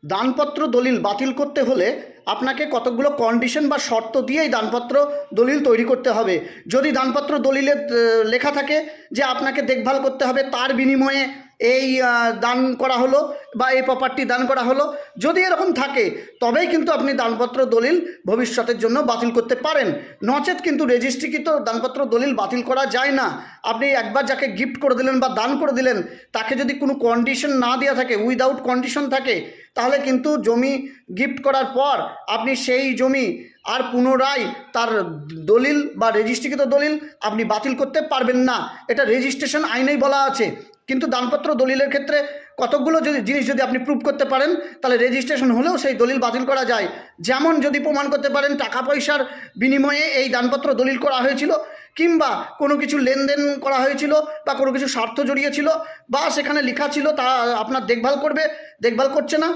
দানপত্র দলিল বাতিল করতে হলে আপনাকে কতকগুলো কন্ডিশন বা শর্ত দিয়েই দানপত্র দলিল তৈরি করতে হবে। যদি দানপত্র দলিলে লেখা থাকে যে আপনাকে দেখভাল করতে হবে, তার বিনিময়ে এই দান করা হলো বা এই প্রপার্টি দান করা হলো, যদি এরকম থাকে তবেই কিন্তু আপনি দানপত্র দলিল ভবিষ্যতের জন্য বাতিল করতে পারেন। নচেত কিন্তু রেজিস্ট্রিকৃত দানপত্র দলিল বাতিল করা যায় না। আপনি একবার যাকে গিফট করে দিলেন বা দান করে দিলেন, তাকে যদি কোনো কন্ডিশন না দেওয়া থাকে, উইদাউট কন্ডিশন থাকে, তাহলে কিন্তু জমি গিফট করার পর আপনি সেই জমি আর পুনরায় তার দলিল বা রেজিস্ট্রিকৃত দলিল আপনি বাতিল করতে পারবেন না। এটা রেজিস্ট্রেশন আইনেই বলা আছে। কিন্তু দানপত্র দলিলের ক্ষেত্রে কতকগুলো জিনিস যদি আপনি প্রুভ করতে পারেন, তাহলে রেজিস্ট্রেশন হলেও সেই দলিল বাতিল করা যায়। যেমন যদি প্রমাণ করতে পারেন টাকা পয়সার বিনিময়ে এই দানপত্র দলিল করা হয়েছিল, কিংবা কোনো কিছু লেনদেন করা হয়েছিল, বা কোনো কিছু স্বার্থ জড়িয়েছিল, বা সেখানে লেখা ছিল তা আপনার দেখভাল করবে, দেখভাল করছে না,